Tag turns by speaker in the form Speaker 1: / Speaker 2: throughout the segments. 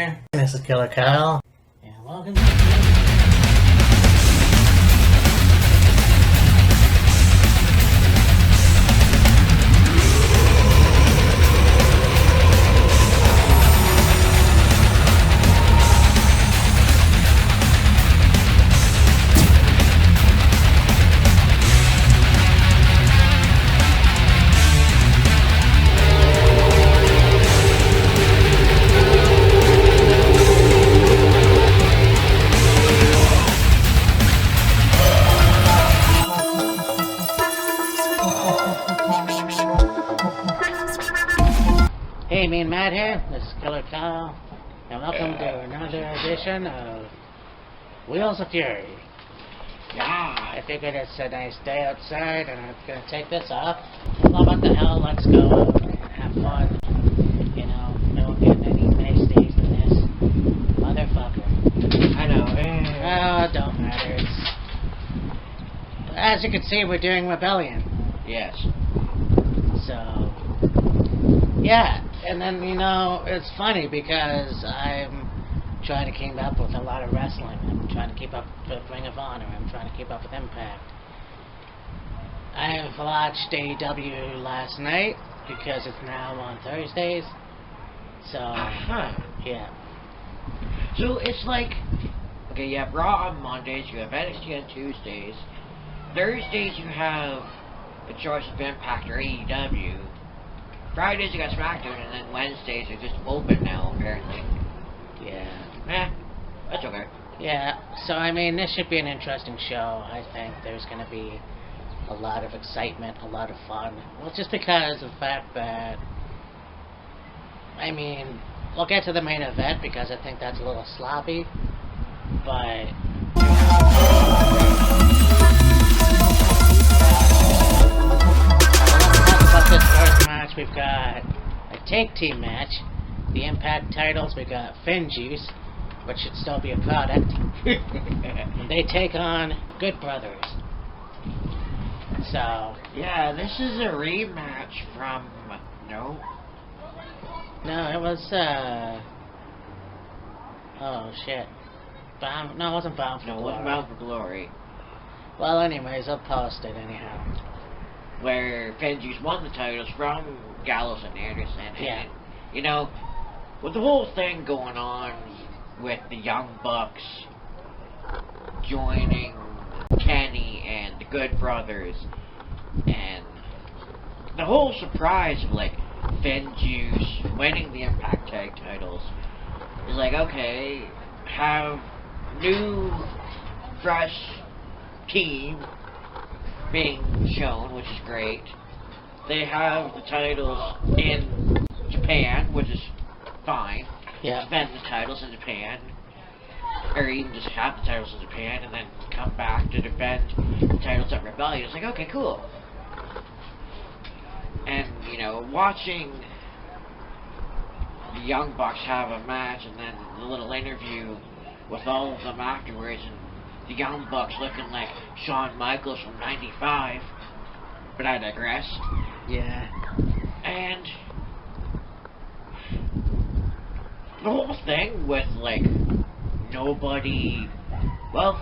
Speaker 1: here. This is Killer Kyle. And welcome to Hey, me and Matt here. This is Killer Kyle, and welcome to another edition of Wheels of Fury. Yeah, I figured it's a nice day outside, and I'm gonna take this off. Well, what the hell? Let's go out and have fun. You know, we won't get any nice days than this, motherfucker.
Speaker 2: I know.
Speaker 1: Oh, don't matter. As you can see, we're doing Rebellion.
Speaker 2: Yes.
Speaker 1: So, yeah. And then, you know, it's funny because I'm trying to keep up with a lot of wrestling. I'm trying to keep up with Ring of Honor. I'm trying to keep up with Impact. I've watched AEW last night because it's now on Thursdays. So, yeah.
Speaker 2: So it's like, okay, you have Raw on Mondays, you have NXT on Tuesdays. Thursdays you have a choice of Impact or AEW. Fridays you got SmackDown, and then Wednesdays are just open now, apparently.
Speaker 1: Yeah.
Speaker 2: That's okay.
Speaker 1: Yeah, so I mean, this should be an interesting show. I think there's going to be a lot of excitement, a lot of fun. Well, just because of the fact that, I mean, we'll get to the main event because I think that's a little sloppy, but... This first match, we've got a tag team match. The Impact titles, we got Finn Juice, which should still be a product. And they take on Good Brothers. So,
Speaker 2: yeah, this is a rematch from no,
Speaker 1: it was oh shit, Bound. No, it wasn't Bound for Glory.
Speaker 2: No, it wasn't Bound for Glory.
Speaker 1: Well, anyways, I'll post it anyhow.
Speaker 2: Where Finn Juice won the titles from Gallows and Anderson.
Speaker 1: Yeah.
Speaker 2: And, you know, with the whole thing going on with the Young Bucks joining Kenny and the Good Brothers, and the whole surprise of, like, Finn Juice winning the Impact Tag titles is like, okay, have new, fresh team being shown, which is great. They have the titles in Japan, which is fine.
Speaker 1: Yeah.
Speaker 2: Defend the titles in Japan, or even just have the titles in Japan and then come back to defend the titles at Rebellion. It's like, okay, cool. And, you know, watching the Young Bucks have a match and then the little interview with all of them afterwards, and the Young Bucks looking like Shawn Michaels from '95, but I digress.
Speaker 1: Yeah.
Speaker 2: And the whole thing with, like, nobody, well,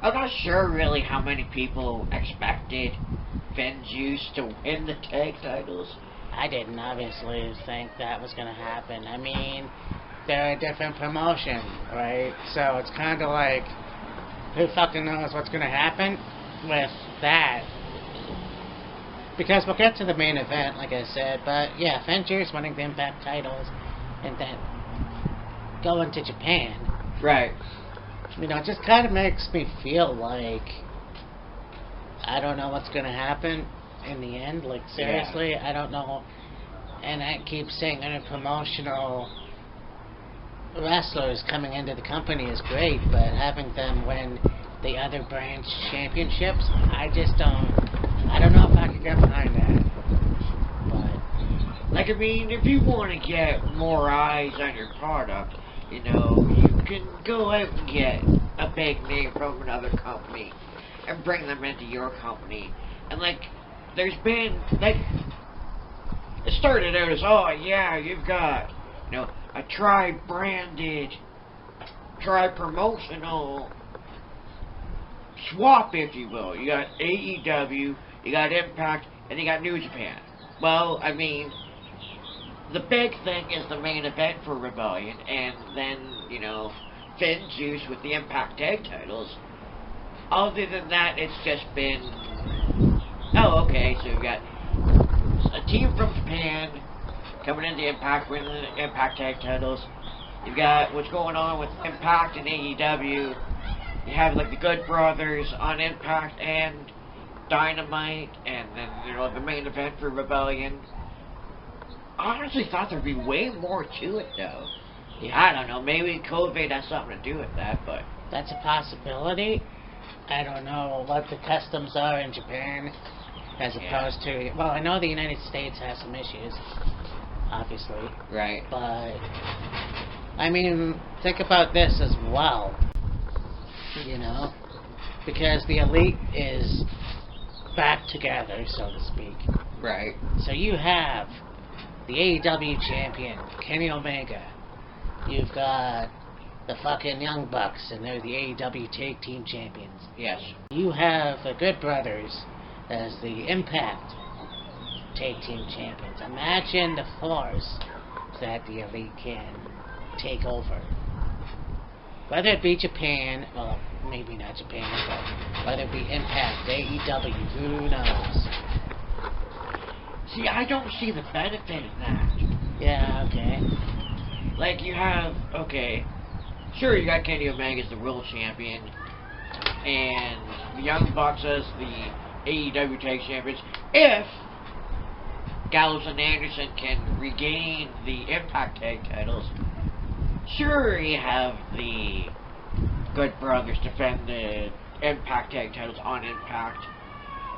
Speaker 2: I'm not sure really how many people expected Finn Juice to win the tag titles.
Speaker 1: I didn't obviously think that was going to happen. I mean, they're a different promotion, right? So it's kind of like, who fucking knows what's going to happen with that? Because we'll get to the main event, like I said, but yeah, Finn Juice winning the Impact titles and then going to Japan.
Speaker 2: Right.
Speaker 1: You know, it just kind of makes me feel like I don't know what's going to happen in the end. Like, seriously, yeah. I don't know. And I keep saying promotional wrestlers coming into the company is great, but having them win the other branch championships, I don't know if I could get behind that. But,
Speaker 2: like, I mean, if you want to get more eyes on your product, you know, you can go out and get a big name from another company and bring them into your company. And, like, there's been, like, it started out as, oh, yeah, you've got, you know, a tri-branded, tri-promotional swap, if you will. You got AEW, you got Impact, and you got New Japan. Well, I mean, the big thing is the main event for Rebellion, and then, you know, Finn Juice with the Impact Tag Titles. Other than that, it's just been, oh, okay, so you've got a team from Japan coming into Impact, winning the Impact Tag Titles. You've got what's going on with Impact and AEW. You have, like, the Good Brothers on Impact and Dynamite, and then, you know, the main event for Rebellion. I honestly thought there'd be way more to it, though. Yeah, I don't know, maybe COVID has something to do with that, but...
Speaker 1: That's a possibility. I don't know what the customs are in Japan, as opposed to... Well, I know the United States has some issues, obviously.
Speaker 2: Right.
Speaker 1: But, I mean, think about this as well. You know? Because the Elite is back together, so to speak.
Speaker 2: Right.
Speaker 1: So you have the AEW champion, Kenny Omega. You've got the fucking Young Bucks, and they're the AEW Tag Team Champions.
Speaker 2: Yes.
Speaker 1: You have the Good Brothers as the Impact Tag Team Champions. Imagine the force that the Elite can take over. Whether it be Japan, well, maybe not Japan, but whether it be Impact, AEW, who knows?
Speaker 2: See, I don't see the benefit in that.
Speaker 1: Yeah, okay.
Speaker 2: Like, you have, okay, sure, you got Kenny Omega as the World Champion, and the Young Bucks as the AEW Tag Champions. If Gallows and Anderson can regain the Impact Tag titles, sure, you have the Good Brothers defend the Impact Tag titles on Impact.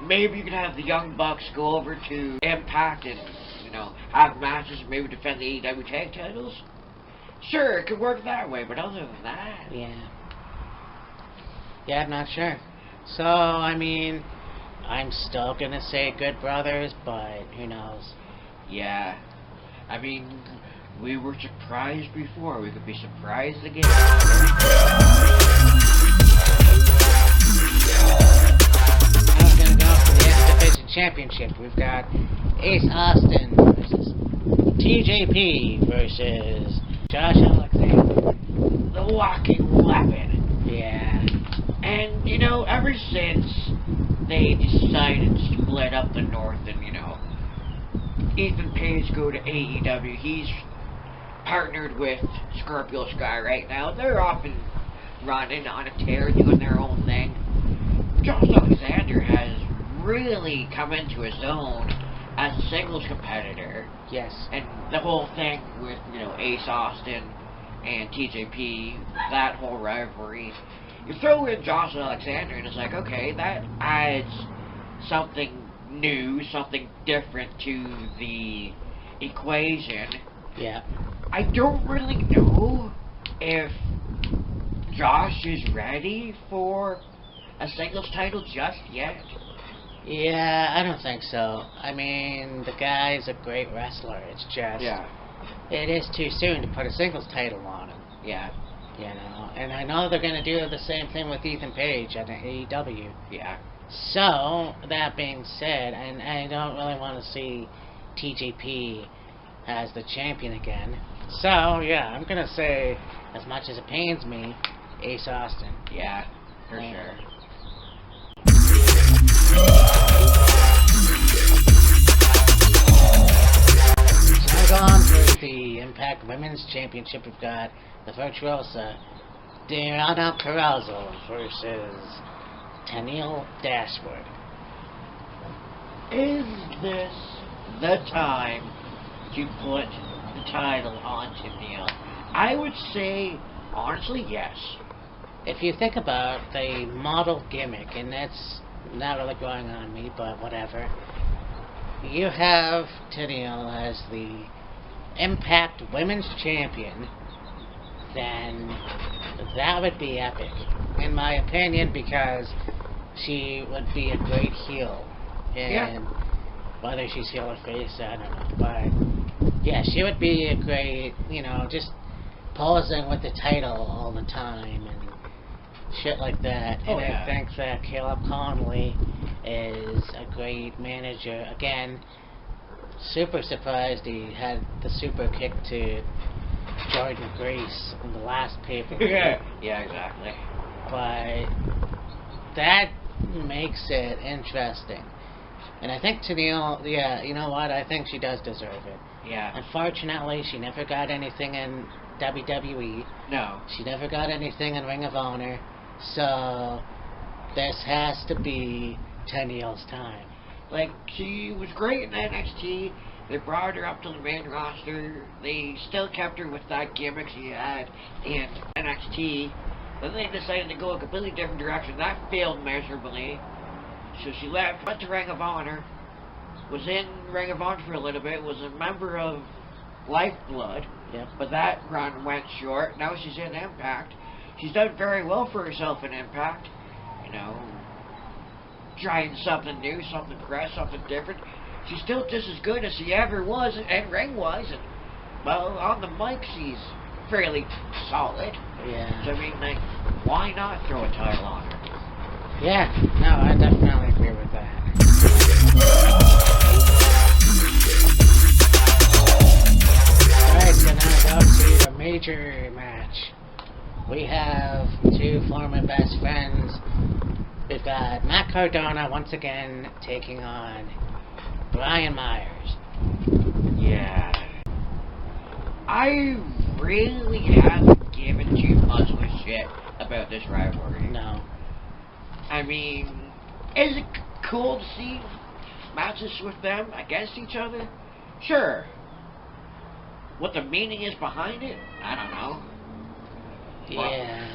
Speaker 2: Maybe you could have the Young Bucks go over to Impact and, you know, have matches and maybe defend the AEW Tag titles. Sure, it could work that way, but other than that...
Speaker 1: Yeah, I'm not sure. So, I mean, I'm still gonna say Good Brothers, but who knows?
Speaker 2: Yeah. I mean, we were surprised before. We could be surprised again.
Speaker 1: Now we're gonna go for the X Division Championship. We've got Ace Austin versus TJP versus Josh Alexander.
Speaker 2: The walking weapon.
Speaker 1: Yeah.
Speaker 2: And, you know, ever since they decided to split up the North and, you know, Ethan Page go to AEW, he's partnered with Scorpio Sky right now. They're off and running on a tear, doing their own thing. Josh Alexander has really come into his own as a singles competitor.
Speaker 1: Yes.
Speaker 2: And the whole thing with, you know, Ace Austin and TJP, that whole rivalry. You throw in Josh Alexander and it's like, okay, that adds something new, something different to the equation.
Speaker 1: Yeah.
Speaker 2: I don't really know if Josh is ready for a singles title just yet.
Speaker 1: Yeah, I don't think so. I mean, the guy's a great wrestler. It's just...
Speaker 2: Yeah.
Speaker 1: It is too soon to put a singles title on him.
Speaker 2: Yeah.
Speaker 1: You know, and I know they're going to do the same thing with Ethan Page at AEW.
Speaker 2: Yeah.
Speaker 1: So, that being said, and I don't really want to see TJP as the champion again. So, yeah, I'm going to say, as much as it pains me, Ace Austin.
Speaker 2: Yeah, for sure.
Speaker 1: So now go on to the Impact Women's Championship. We've got the Virtuosa Diana Carrazzo versus Tennille Dashwood.
Speaker 2: Is this the time to put the title on Tennille? I would say, honestly, yes.
Speaker 1: If you think about the model gimmick, and that's not really going on me, but whatever. You have Tennille as the Impact Women's Champion, then that would be epic, in my opinion, because she would be a great heel. And whether she's heel or face, I don't know. But Yeah, she would be a great, just posing with the title all the time and shit like that.
Speaker 2: Oh,
Speaker 1: And
Speaker 2: yeah.
Speaker 1: I think that Caleb Conley is a great manager. Again, super surprised he had the super kick to Jordan Grace in the last paper.
Speaker 2: Yeah, exactly.
Speaker 1: But that makes it interesting. And I think you know what? I think she does deserve it.
Speaker 2: Yeah.
Speaker 1: Unfortunately, she never got anything in WWE.
Speaker 2: No.
Speaker 1: She never got anything in Ring of Honor. So, this has to be Tenniel's time.
Speaker 2: Like, she was great in NXT. They brought her up to the main roster. They still kept her with that gimmick she had in NXT. Then they decided to go a completely different direction. That failed miserably. So she left, went to Ring of Honor, was in Ring of Honor for a little bit, was a member of Lifeblood,
Speaker 1: Yep.
Speaker 2: but that run went short. Now she's in Impact. She's done very well for herself in Impact. Trying something new, something fresh, something different. She's still just as good as she ever was, and ring-wise, and, well, on the mic she's fairly solid.
Speaker 1: Yeah.
Speaker 2: So, I mean, like, why not throw a title on her?
Speaker 1: Yeah, no, I definitely agree with that. Alright, so now go to the major match. We have two former best friends. We've got Matt Cardona once again taking on Brian Myers.
Speaker 2: Yeah. I really haven't given too much of a shit about this rivalry.
Speaker 1: No.
Speaker 2: I mean, is it cool to see matches with them against each other? Sure. What the meaning is behind it? I don't know.
Speaker 1: Yeah.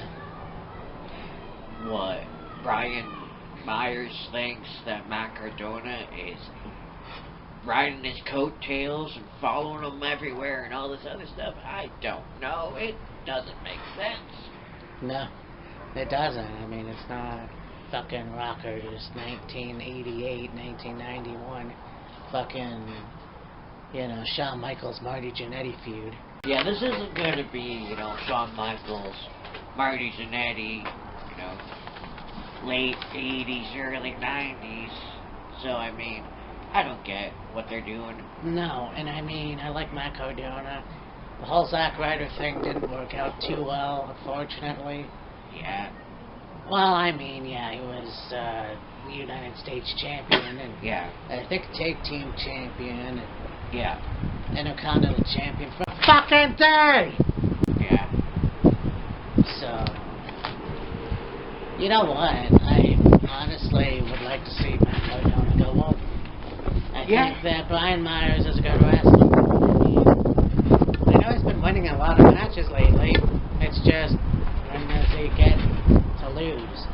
Speaker 2: What? Brian Myers thinks that Matt Cardona is riding his coattails and following him everywhere and all this other stuff. I don't know. It doesn't make sense.
Speaker 1: No, it doesn't. I mean, it's not fucking Rockers 1988, 1991 fucking, Shawn Michaels, Marty Jannetty feud.
Speaker 2: Yeah, this isn't going to be, Shawn Michaels, Marty Jannetty, late 80s, early 90s. So, I mean, I don't get what they're doing.
Speaker 1: No, and I mean, I like Matt Cardona. The whole Zack Ryder thing didn't work out too well, unfortunately.
Speaker 2: Yeah.
Speaker 1: Well, I mean, yeah, he was the United States champion, and
Speaker 2: Yeah.
Speaker 1: I think tag team champion, and
Speaker 2: Yeah.
Speaker 1: Intercontinental champion for a fucking day!
Speaker 2: Yeah.
Speaker 1: So, you know what? I honestly would like to see Matt Cardona go over. I think that Brian Myers is a good wrestler. I know he's been winning a lot of matches lately. It's just, when does he get to lose?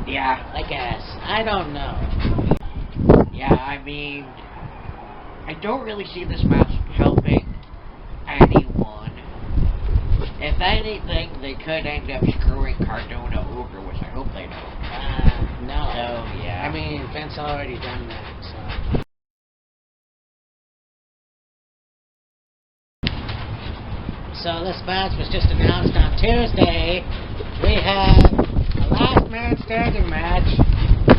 Speaker 2: Yeah.
Speaker 1: I guess. I don't know.
Speaker 2: Yeah, I mean, I don't really see this match helping anyone. If anything, they could end up screwing Cardona over, which I hope they don't.
Speaker 1: No.
Speaker 2: So, yeah.
Speaker 1: I mean, Vince already done that, so. So this match was just announced on Tuesday. We had a last man standing match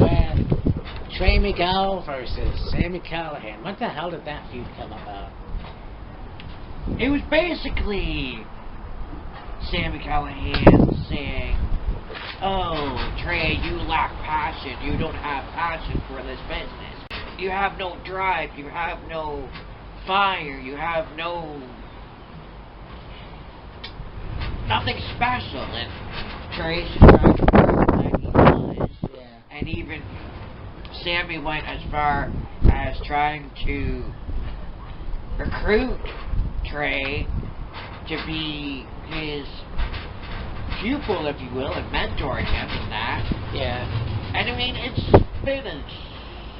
Speaker 1: with Trey Miguel versus Sammy Callahan. What the hell did that feud come about?
Speaker 2: It was basically Sammy Callahan saying, "Oh, Trey, you lack passion. You don't have passion for this business. You have no drive. You have no fire. You have nothing special." And Trey's trying to prove that he was.
Speaker 1: Yeah.
Speaker 2: And even Sammy went as far as trying to recruit Trey to be his pupil, if you will, and mentoring him in that.
Speaker 1: Yeah.
Speaker 2: And I mean, it's been a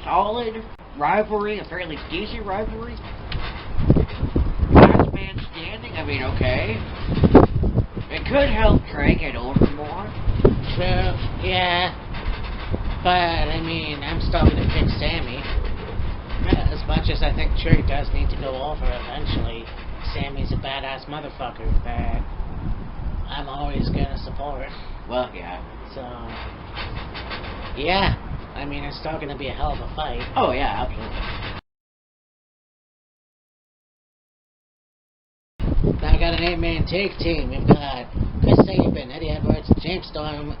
Speaker 2: solid rivalry, a fairly decent rivalry. Last man standing, I mean, okay. It could help Trey get over more.
Speaker 1: True. Yeah. But, I mean, I'm still going to pick Sammy. As much as I think Trey does need to go over eventually, Sammy's a badass motherfucker that I'm always gonna support.
Speaker 2: Well, yeah.
Speaker 1: So, yeah. I mean, it's still gonna be a hell of a fight.
Speaker 2: Oh, yeah, absolutely.
Speaker 1: Now I got an 8-man tag team. We've got Chris Sabin, Eddie Edwards, James Storm,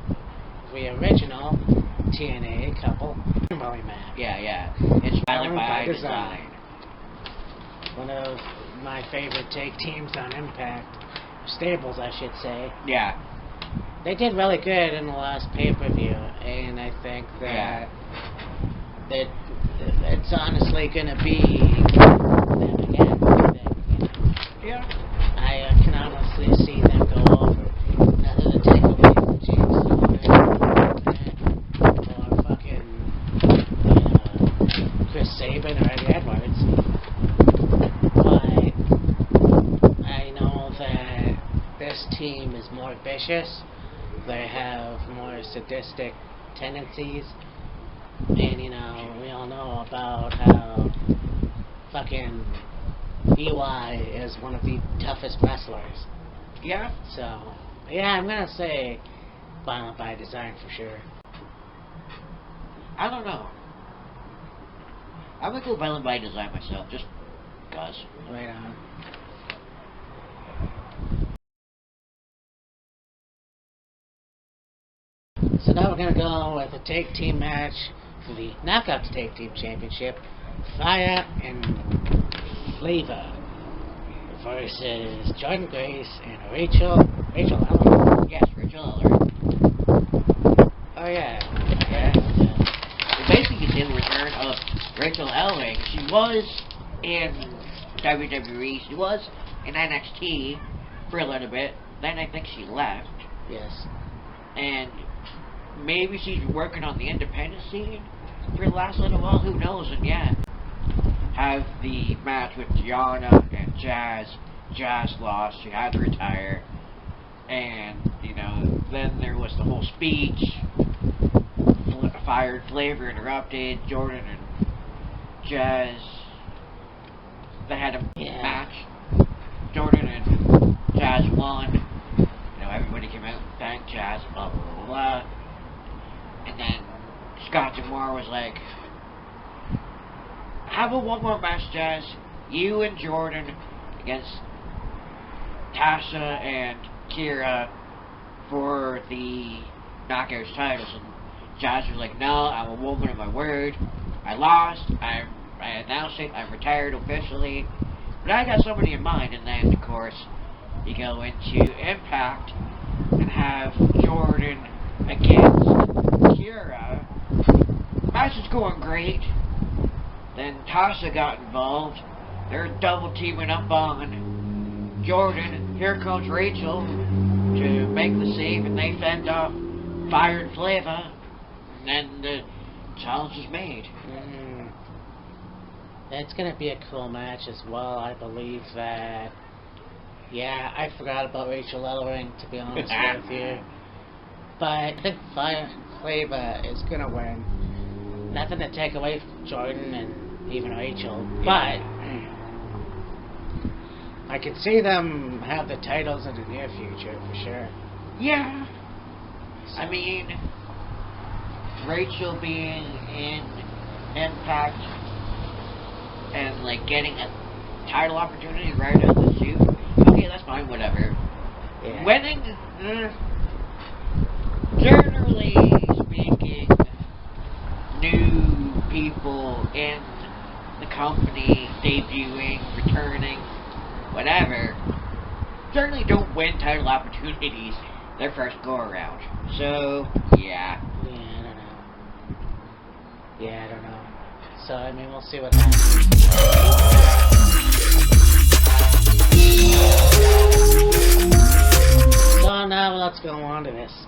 Speaker 1: the original TNA couple. Really mad.
Speaker 2: Yeah. Inspired by design.
Speaker 1: One of my favorite tag teams on Impact. Stables, I should say.
Speaker 2: Yeah.
Speaker 1: They did really good in the last pay-per-view, and I think that it's honestly going to be them again.
Speaker 2: Yeah.
Speaker 1: I can honestly see them go over. Rather than take away from James or fucking Chris Sabin or Eddie Edwards. But I know that this team is more vicious. They have more sadistic tendencies, and we all know about how fucking EY is one of the toughest wrestlers.
Speaker 2: Yeah.
Speaker 1: So, yeah, I'm gonna say Violent by Design for sure.
Speaker 2: I don't know. I'm gonna go Violent by Design myself, just because.
Speaker 1: Right on. So now we're gonna go with a tag team match for the Knockouts Tag Team Championship. Fire and Flavor versus Jordan Grace and Rachel Eller.
Speaker 2: Yes, Rachel Eller.
Speaker 1: Oh yeah.
Speaker 2: We basically did the return of Rachel Eller. She was in WWE. She was in NXT for a little bit. Then I think she left.
Speaker 1: Yes.
Speaker 2: And maybe she's been working on the independent scene for the last little while. Who knows? And yeah, have the match with Gianna and Jazz. Jazz lost. She had to retire. And, then there was the whole speech. Fired Flavor interrupted. Jordan and Jazz. They had a match. Jordan and Jazz won. Everybody came out and thanked Jazz, blah, blah, blah, blah. And then Scott D'Amore was like, how about one more match, Jazz? You and Jordan against Tasha and Kira for the Knockouts titles. And Jazz was like, no, I'm a woman of my word. I lost. I announced it. I'm retired officially. But I got somebody in mind. And then, of course, you go into Impact and have Jordan against Kira. Match is going great. Then Tasha got involved. They're double teaming up on Jordan. Here comes Rachel to make the save, and they fend off Fire and Flavor. And then the challenge is made.
Speaker 1: It's gonna be a cool match as well. I believe that. Yeah, I forgot about Rachel Ellering, to be honest with you. But I think Fire and Flavor is gonna win. Nothing to take away from Jordan and even Rachel, but I can see them have the titles in the near future for sure.
Speaker 2: Yeah.
Speaker 1: So.
Speaker 2: I mean, Rachel being in Impact and getting a title opportunity right out of the chute. Okay, that's fine, whatever.
Speaker 1: Yeah.
Speaker 2: Winning, generally speaking, new people in the company, debuting, returning, whatever, generally don't win title opportunities their first go around. So, yeah.
Speaker 1: I don't know. So, I mean, we'll see what happens. So now let's go on to this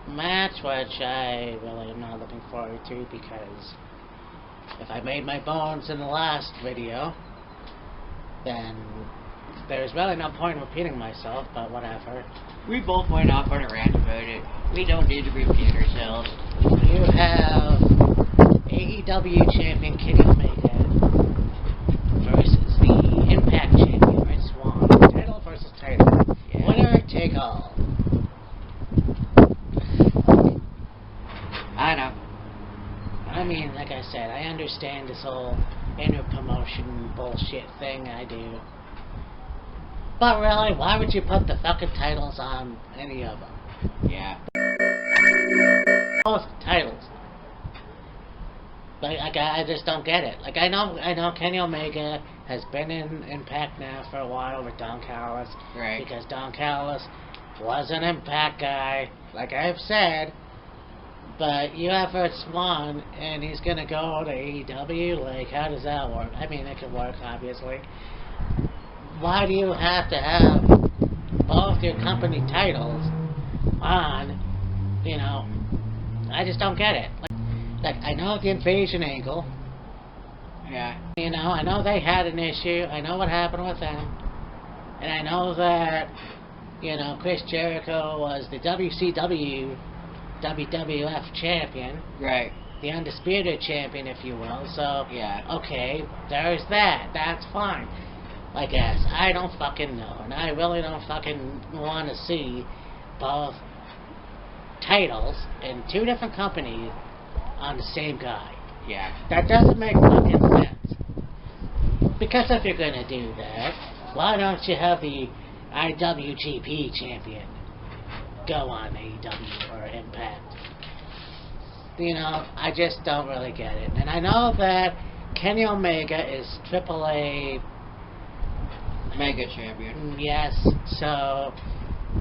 Speaker 1: match, which I really am not looking forward to, because if I made my bones in the last video, then there's really no point in repeating myself, but whatever.
Speaker 2: We both went off on a rant about it. We don't need to repeat ourselves.
Speaker 1: You have AEW champion Kenny Omega take all.
Speaker 2: I know.
Speaker 1: I mean, like I said, I understand this whole inter-promotion bullshit thing, I do. But really, why would you put the fucking titles on any of them?
Speaker 2: Yeah.
Speaker 1: Both titles. Like I just don't get it. Like I know Kenny Omega has been in Impact now for a while with Don Callis.
Speaker 2: Right.
Speaker 1: Because Don Callis was an Impact guy, like I've said. But you have Red Swan, and he's gonna go to AEW. Like, how does that work? I mean, it can work, obviously. Why do you have to have both your company titles on? You know, I just don't get it. Like I know the invasion angle.
Speaker 2: Yeah.
Speaker 1: You know, I know they had an issue. I know what happened with them. And I know that, you know, Chris Jericho was the WCW WWF champion.
Speaker 2: Right.
Speaker 1: The undisputed champion, if you will. So,
Speaker 2: yeah.
Speaker 1: Okay, there's that. That's fine. I guess. I don't fucking know. And I really don't fucking want to see both titles in two different companies on the same guy.
Speaker 2: Yeah.
Speaker 1: That doesn't make fucking sense. Because if you're gonna do that, why don't you have the IWGP champion go on AEW or Impact? You know, I just don't really get it. And I know that Kenny Omega is AAA
Speaker 2: Mega champion.
Speaker 1: Yes, so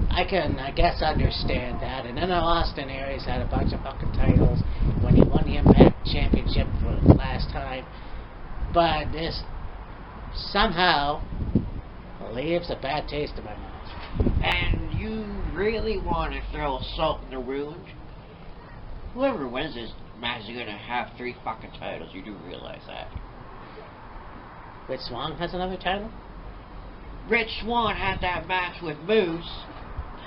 Speaker 1: I can, I guess, understand that. And then Austin Aries had a bunch of fucking titles when he won the Impact Championship for the last time. But this somehow leaves a bad taste in my mouth.
Speaker 2: And you really want to throw salt in the wound? Whoever wins this match is going to have 3 fucking titles. You do realize that.
Speaker 1: Rich Swann has another title?
Speaker 2: Rich Swann had that match with Moose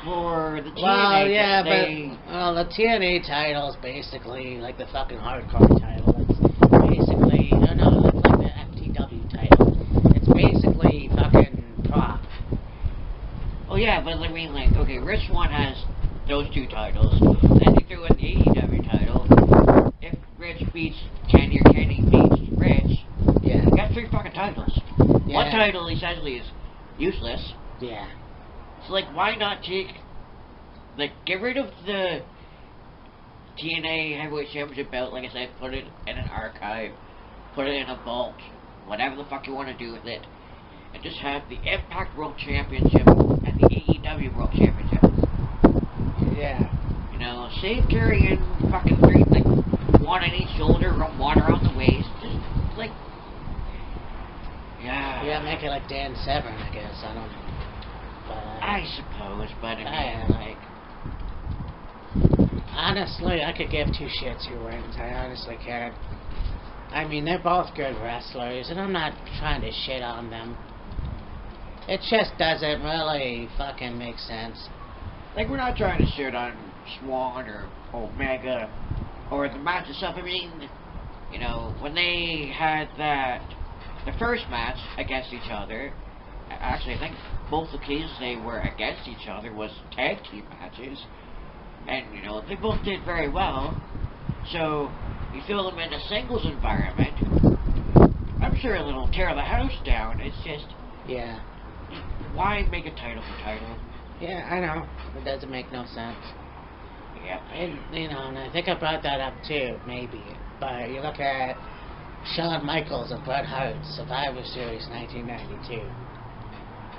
Speaker 2: for the TNA.
Speaker 1: Well, yeah, but the TNA title is basically like the fucking hardcore title. It's basically, no, it's like the FTW title. It's basically fucking prop.
Speaker 2: Oh yeah, but I mean, like, okay, Rich Swann has those 2 titles. Then he threw in the AEW title. If Rich beats Kenny or Kenny beats Rich,
Speaker 1: yeah,
Speaker 2: you got 3 fucking titles.
Speaker 1: Yeah.
Speaker 2: One title essentially is useless.
Speaker 1: Yeah.
Speaker 2: So, like, why not get rid of the TNA Heavyweight Championship belt, like I said, put it in an archive, put it in a vault, whatever the fuck you want to do with it, and just have the Impact World Championship and the AEW World Championship.
Speaker 1: Yeah.
Speaker 2: You know, save carrying fucking 3, like, one on each shoulder, one around the waist, just, like, yeah.
Speaker 1: Yeah, make it like Dan Severn, I guess. I don't know. But,
Speaker 2: I suppose, but
Speaker 1: honestly, I could give 2 shits who wins. I honestly can. I mean, they're both good wrestlers, and I'm not trying to shit on them. It just doesn't really fucking make sense.
Speaker 2: Like, we're not trying to shit on Swan or Omega or the match itself. I mean, you know, when they had the first match against each other, actually, I think both occasions they were against each other was tag team matches, and, you know, they both did very well. So, you throw them in a singles environment, I'm sure it'll tear the house down. It's just,
Speaker 1: yeah.
Speaker 2: Why make a title for title?
Speaker 1: Yeah, I know. It doesn't make no sense.
Speaker 2: Yeah.
Speaker 1: And, you know, and I think I brought that up too, maybe. But you look at Shawn Michaels and Bret Hart, Survivor Series 1992.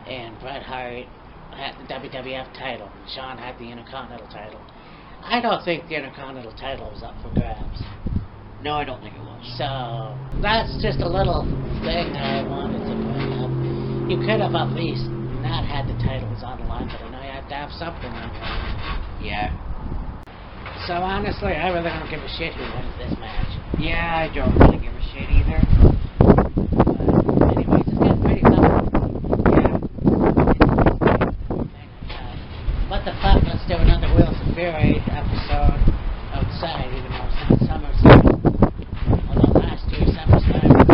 Speaker 1: And Bret Hart had the WWF title. And Shawn had the Intercontinental title. I don't think the Intercontinental title was up for grabs.
Speaker 2: No, I don't think it was.
Speaker 1: So, that's just a little thing I wanted to bring up. You could have at least not had the titles on the line, but I know you have to have something on the line.
Speaker 2: Yeah.
Speaker 1: So honestly, I really don't give a shit who wins this match.
Speaker 2: Yeah, I don't really give a shit either.
Speaker 1: But anyways, it's getting pretty fun.
Speaker 2: Yeah.
Speaker 1: What the fuck? Let's do another Wheels of Fury episode outside, even though it's not SummerSlam. Although last year's SummerSlam was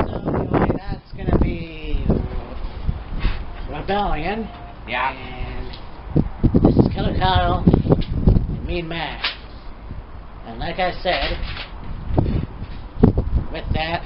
Speaker 1: so anyway, Rebellion.
Speaker 2: Yeah.
Speaker 1: And this is Killer Kyle and Mean Matt. And like I said, with that,